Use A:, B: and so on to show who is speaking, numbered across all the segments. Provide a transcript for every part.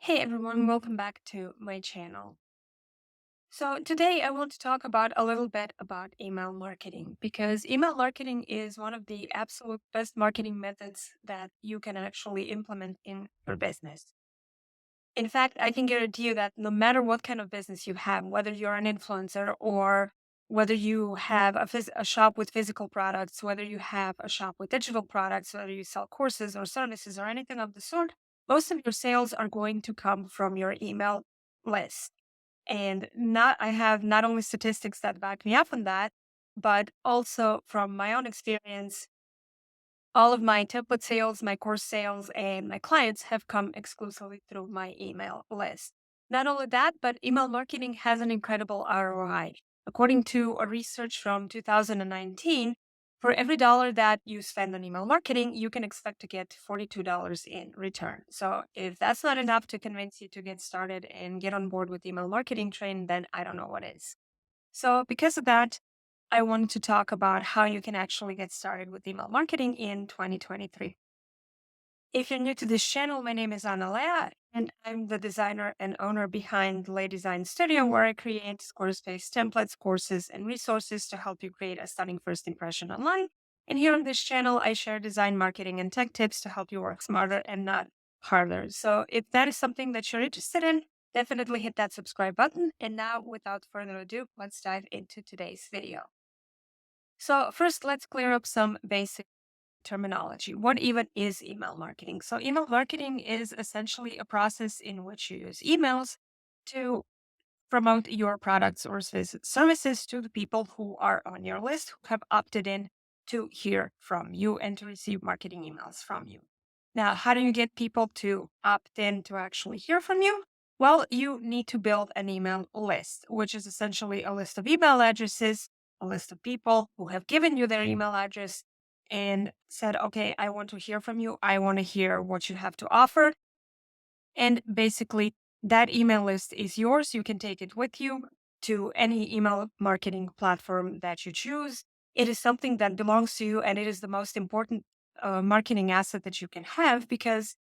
A: Hey everyone, welcome back to my channel. So today I want to talk about a little bit about email marketing because email marketing is one of the absolute best marketing methods that you can actually implement in your business. In fact, I can guarantee you that no matter what kind of business you have, whether you're an influencer or whether you have a shop with physical products, whether you have a shop with digital products, whether you sell courses or services or anything of the sort, most of your sales are going to come from your email list. And not I have not only statistics that back me up on that, but also from my own experience, all of my template sales, my course sales, and my clients have come exclusively through my email list. Not only that, but email marketing has an incredible ROI. According to a research from 2019, for every dollar that you spend on email marketing, you can expect to get $42 in return. So if that's not enough to convince you to get started and get on board with email marketing train, then I don't know what is. So because of that, I wanted to talk about how you can actually get started with email marketing in 2023. If you're new to this channel, my name is Ana Lea, and I'm the designer and owner behind Lea Design Studio, where I create Squarespace templates, courses, and resources to help you create a stunning first impression online. And here on this channel, I share design, marketing, and tech tips to help you work smarter and not harder. So if that is something that you're interested in, definitely hit that subscribe button. And now, without further ado, let's dive into today's video. So first, let's clear up some basic terminology. What even is email marketing? So email marketing is essentially a process in which you use emails to promote your products or services to the people who are on your list who have opted in to hear from you and to receive marketing emails from you. Now, how do you get people to opt in to actually hear from you? Well, you need to build an email list, which is essentially a list of email addresses, a list of people who have given you their email address and said, okay, I want to hear from you. I want to hear what you have to offer. And basically, that email list is yours. You can take it with you to any email marketing platform that you choose. It is something that belongs to you, and it is the most important marketing asset that you can have because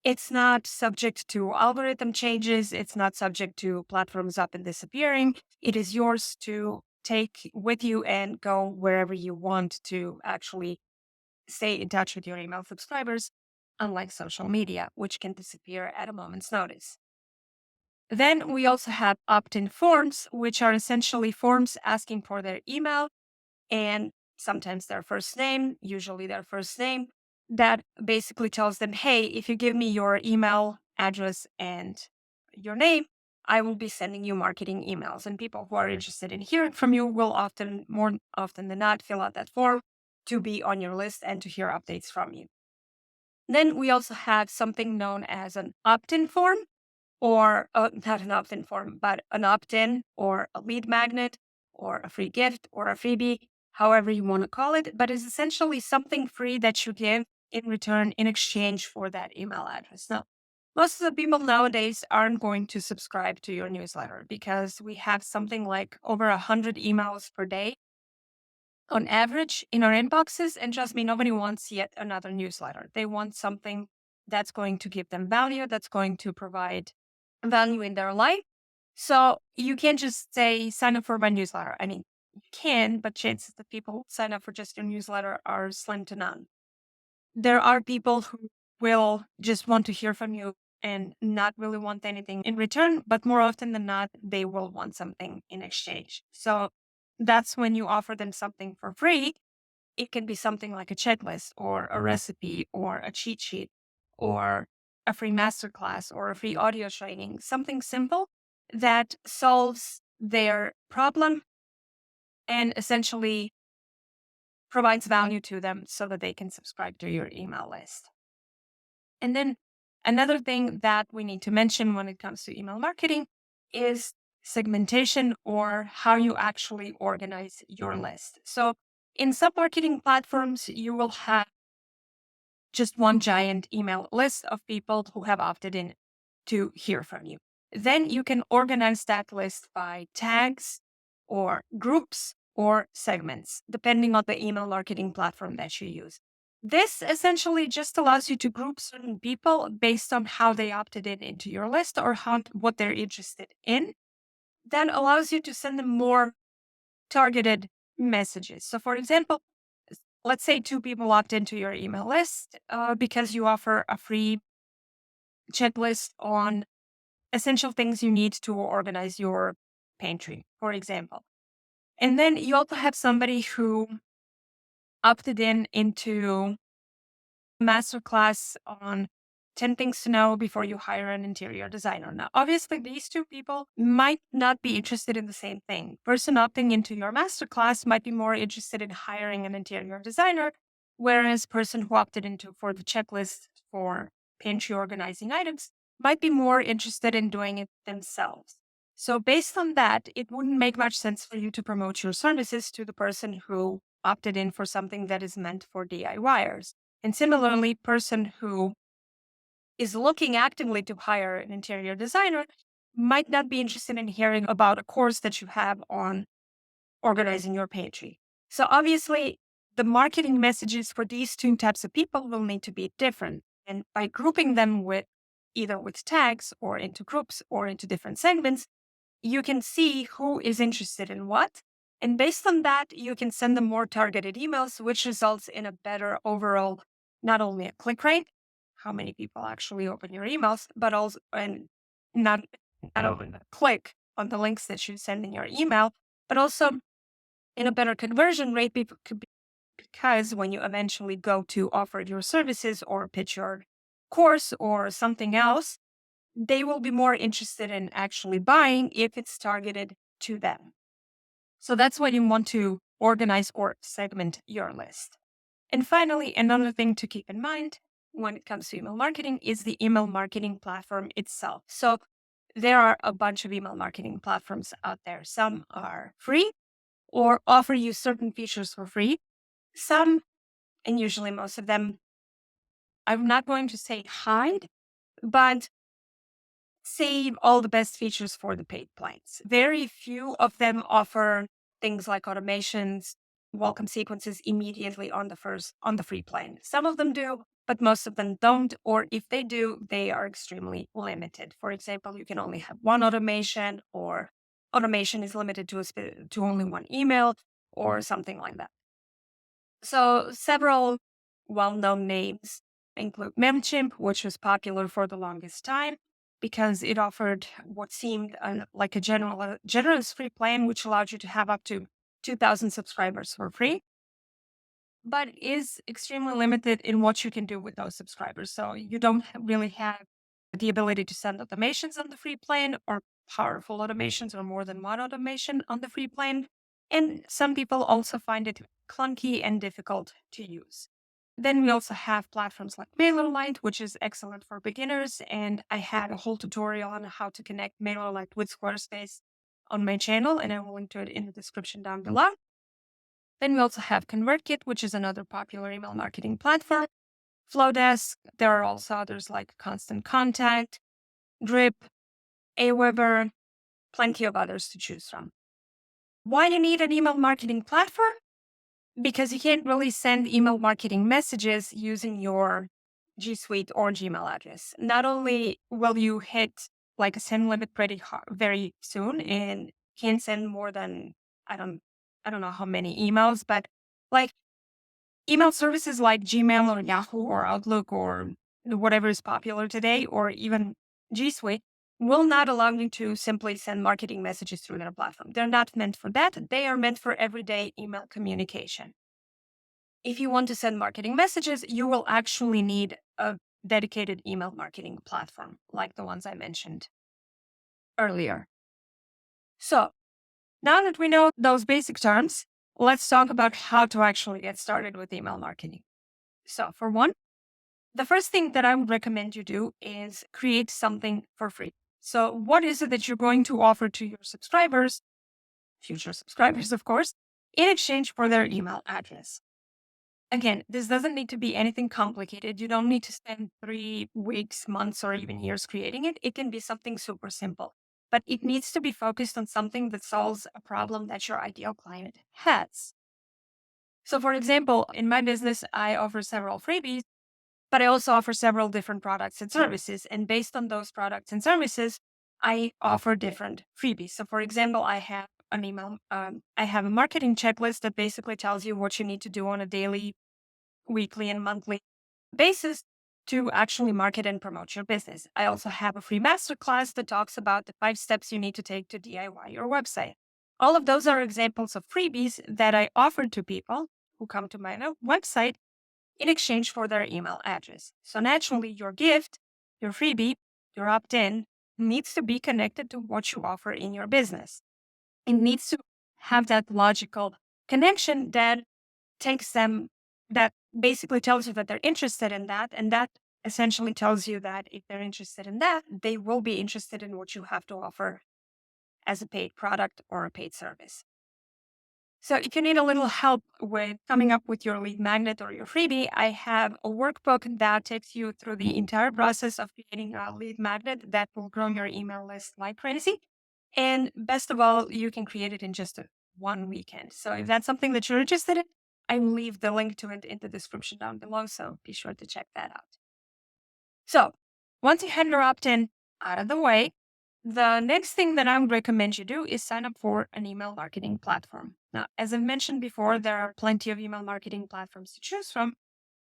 A: it's not subject to algorithm changes. It's not subject to platforms up and disappearing. It is yours to take with you and go wherever you want to actually stay in touch with your email subscribers, unlike social media, which can disappear at a moment's notice. Then we also have opt in forms, which are essentially forms asking for their email and sometimes their first name, usually their first name, that basically tells them, hey, if you give me your email address and your name, I will be sending you marketing emails. And people who are interested in hearing from you will often, more often than not, fill out that form to be on your list and to hear updates from you. Then we also have something known as an opt in form, or not an opt in form, but an opt in or a lead magnet or a free gift or a freebie, however you want to call it. But it's essentially something free that you give in return in exchange for that email address. Now, most of the people nowadays aren't going to subscribe to your newsletter because we have something like over 100 emails per day on average in our inboxes. And trust me, nobody wants yet another newsletter. They want something that's going to give them value, that's going to provide value in their life. So you can't just say, sign up for my newsletter. I mean, you can, but chances that people who sign up for just your newsletter are slim to none. There are people who will just want to hear from you and not really want anything in return, but more often than not, they will want something in exchange. So that's when you offer them something for free. It can be something like a checklist or a recipe or a cheat sheet or a free masterclass or a free audio training, something simple that solves their problem and essentially provides value to them so that they can subscribe to your email list. And then another thing that we need to mention when it comes to email marketing is segmentation, or how you actually organize your list. So in some marketing platforms, you will have just one giant email list of people who have opted in to hear from you. Then you can organize that list by tags or groups or segments, depending on the email marketing platform that you use. This essentially just allows you to group certain people based on how they opted in into your list or what they're interested in. That allows you to send them more targeted messages. So, for example, let's say two people opt into your email list because you offer a free checklist on essential things you need to organize your pantry, for example. And then you also have somebody who opted in into masterclass on 10 things to know before you hire an interior designer. Now, obviously, these two people might not be interested in the same thing. Person opting into your masterclass might be more interested in hiring an interior designer, whereas person who opted into for the checklist for pantry organizing items might be more interested in doing it themselves. So based on that, it wouldn't make much sense for you to promote your services to the person who opted in for something that is meant for DIYers. And similarly, person who is looking actively to hire an interior designer might not be interested in hearing about a course that you have on organizing your pantry. So obviously, the marketing messages for these two types of people will need to be different. And by grouping them with either with tags or into groups or into different segments, you can see who is interested in what. And based on that, you can send them more targeted emails, which results in a better overall, not only a click rate, how many people actually open your emails, but also, and not, not only the click on the links that you send in your email, but also in a better conversion rate because when you eventually go to offer your services or pitch your course or something else, they will be more interested in actually buying if it's targeted to them. So that's why you want to organize or segment your list. And finally, another thing to keep in mind when it comes to email marketing is the email marketing platform itself. So there are a bunch of email marketing platforms out there. Some are free or offer you certain features for free. Some, and usually most of them, I'm not going to say hide, but save all the best features for the paid plans. Very few of them offer things like automations, welcome sequences immediately on the free plan. Some of them do, but most of them don't, or if they do, they are extremely limited. For example, you can only have one automation, or automation is limited to only one email, or something like that. So several well-known names include MailChimp, which was popular for the longest time because it offered what seemed like a generous free plan, which allowed you to have up to 2,000 subscribers for free, but is extremely limited in what you can do with those subscribers. So you don't really have the ability to send automations on the free plan or powerful automations or more than one automation on the free plan. And some people also find it clunky and difficult to use. Then we also have platforms like MailerLite, which is excellent for beginners. And I had a whole tutorial on how to connect MailerLite with Squarespace on my channel, and I will link to it in the description down below. Then we also have ConvertKit, which is another popular email marketing platform. Flowdesk. There are also others like Constant Contact, Drip, Aweber, plenty of others to choose from. Why you need an email marketing platform? Because you can't really send email marketing messages using your G Suite or Gmail address. Not only will you hit like a send limit very soon and can't send more than I don't I don't know how many emails, but like email services like Gmail or Yahoo or Outlook or whatever is popular today, or even G Suite, will not allow you to simply send marketing messages through their platform. They're not meant for that. They are meant for everyday email communication. If you want to send marketing messages, you will actually need a dedicated email marketing platform like the ones I mentioned earlier. So now that we know those basic terms, let's talk about how to actually get started with email marketing. So for one, the first thing that I would recommend you do is create something for free. So what is it that you're going to offer to your subscribers, future subscribers, of course, in exchange for their email address? Again, this doesn't need to be anything complicated. You don't need to spend 3 weeks, months, or even years creating it. It can be something super simple, but it needs to be focused on something that solves a problem that your ideal client has. So, for example, in my business, I offer several freebies, but I also offer several different products and services. And based on those products and services, I offer different freebies. So, for example, I have an email, I have a marketing checklist that basically tells you what you need to do on a daily, weekly, and monthly basis to actually market and promote your business. I also have a free masterclass that talks about the 5 steps you need to take to DIY your website. All of those are examples of freebies that I offer to people who come to my website in exchange for their email address. So naturally, your gift, your freebie, your opt in needs to be connected to what you offer in your business. It needs to have that logical connection that takes them, that basically tells you that they're interested in that. And that essentially tells you that if they're interested in that, they will be interested in what you have to offer as a paid product or a paid service. So if you need a little help with coming up with your lead magnet or your freebie, I have a workbook that takes you through the entire process of creating a lead magnet that will grow your email list like crazy. And best of all, you can create it in just one weekend. So if that's something that you're interested in, I will leave the link to it in the description down below. So be sure to check that out. So once you have your opt-in out of the way, the next thing that I would recommend you do is sign up for an email marketing platform. Now, as I've mentioned before, there are plenty of email marketing platforms to choose from.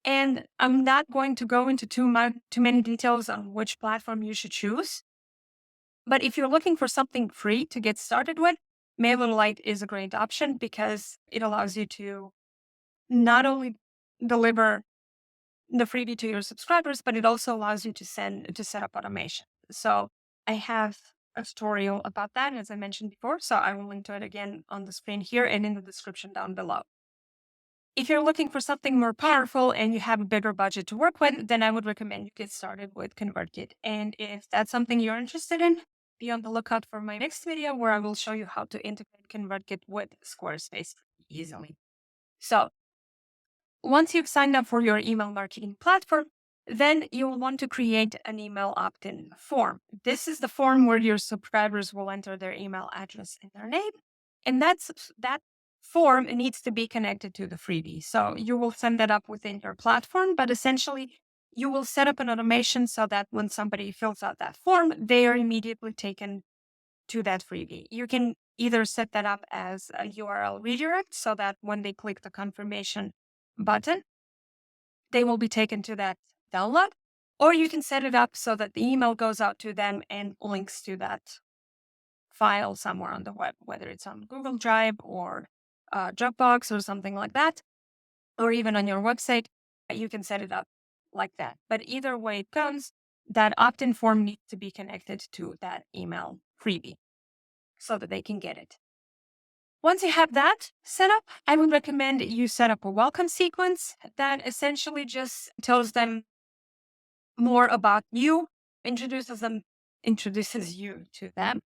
A: And I'm not going to go into too many details on which platform you should choose. But if you're looking for something free to get started with, MailerLite is a great option because it allows you to not only deliver the freebie to your subscribers, but it also allows you to set up automation. So I have a tutorial about that, as I mentioned before. So I will link to it again on the screen here and in the description down below. If you're looking for something more powerful and you have a bigger budget to work with, then I would recommend you get started with ConvertKit. And if that's something you're interested in, be on the lookout for my next video where I will show you how to integrate ConvertKit with Squarespace easily. So once you've signed up for your email marketing platform, then you'll want to create an email opt-in form. This is the form where your subscribers will enter their email address and their name. And that form needs to be connected to the freebie. So you will send that up within your platform, but essentially you will set up an automation so that when somebody fills out that form, they are immediately taken to that freebie. You can either set that up as a URL redirect so that when they click the confirmation button, they will be taken to that download, or you can set it up so that the email goes out to them and links to that file somewhere on the web, whether it's on Google Drive or Dropbox or something like that, or even on your website. You can set it up like that. But either way it comes, that opt-in form needs to be connected to that email freebie so that they can get it. Once you have that set up, I would recommend you set up a welcome sequence that essentially just tells them more about you, introduces you to them,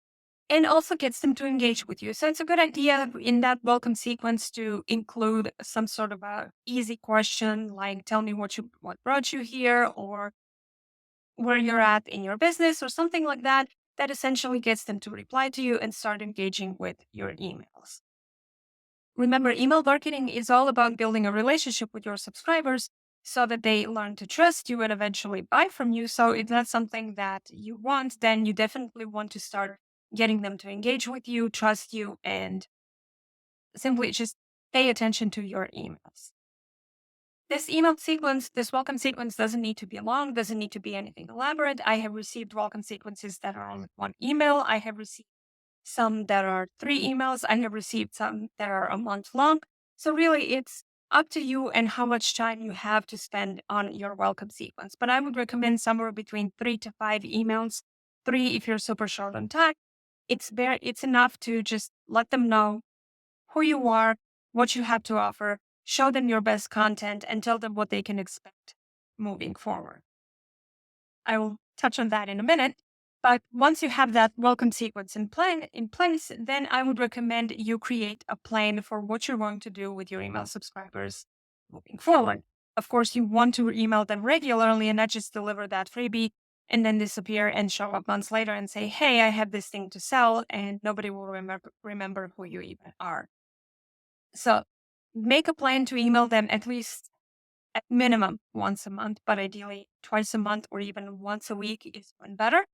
A: and also gets them to engage with you. So it's a good idea in that welcome sequence to include some sort of a easy question like tell me what brought you here, or where you're at in your business, or something like that, that essentially gets them to reply to you and start engaging with your emails. Remember, email marketing is all about building a relationship with your subscribers so that they learn to trust you and eventually buy from you. So if that's something that you want, then you definitely want to start getting them to engage with you, trust you, and simply just pay attention to your emails. This welcome sequence doesn't need to be long, doesn't need to be anything elaborate. I have received welcome sequences that are only one email. I have received some that are 3 emails. I have received some that are a month long. So really it's up to you and how much time you have to spend on your welcome sequence. But I would recommend somewhere between 3 to 5 emails. 3 if you're super short on time. It's enough to just let them know who you are, what you have to offer, show them your best content, and tell them what they can expect moving forward. I will touch on that in a minute. But once you have that welcome sequence in place, then I would recommend you create a plan for what you're going to do with your email subscribers moving forward. Of course, you want to email them regularly and not just deliver that freebie and then disappear and show up months later and say, hey, I have this thing to sell, and nobody will remember who you even are. So make a plan to email them at least at minimum once a month, but ideally twice a month or even once a week is even better,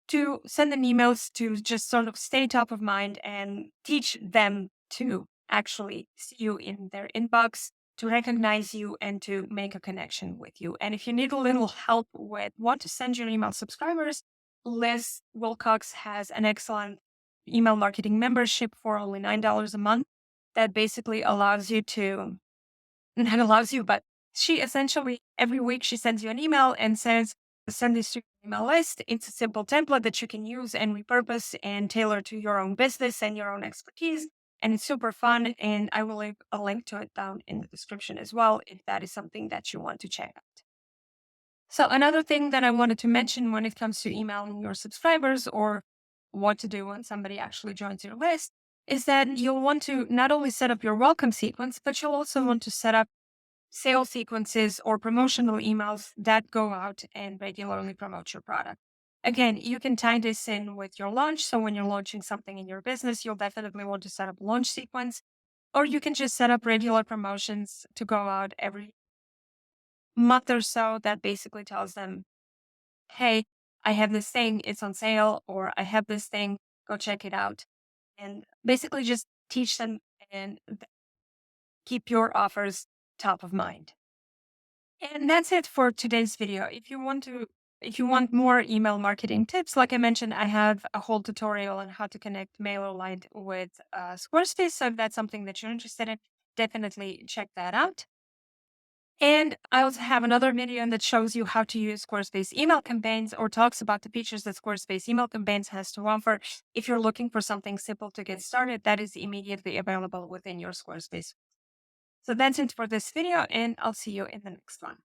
A: to send them emails to just sort of stay top of mind and teach them to actually see you in their inbox, to recognize you, and to make a connection with you. And if you need a little help with what to send your email subscribers, Liz Wilcox has an excellent email marketing membership for only $9 a month that basically allows you to, not allows you, but she essentially every week she sends you an email and says, send this to your email list. It's a simple template that you can use and repurpose and tailor to your own business and your own expertise. And it's super fun. And I will leave a link to it down in the description as well, if that is something that you want to check out. So another thing that I wanted to mention when it comes to emailing your subscribers, or what to do when somebody actually joins your list, is that you'll want to not only set up your welcome sequence, but you'll also want to set up sales sequences or promotional emails that go out and regularly promote your product. Again, you can tie this in with your launch. So when you're launching something in your business, you'll definitely want to set up a launch sequence, or you can just set up regular promotions to go out every month or so that basically tells them, hey, I have this thing, it's on sale, or I have this thing, go check it out. And basically just teach them and keep your offers top of mind. And that's it for today's video. If you want more email marketing tips, like I mentioned, I have a whole tutorial on how to connect MailerLite with Squarespace. So if that's something that you're interested in, definitely check that out. And I also have another video that shows you how to use Squarespace email campaigns, or talks about the features that Squarespace email campaigns has to offer. If you're looking for something simple to get started, that is immediately available within your Squarespace. So that's it for this video, and I'll see you in the next one.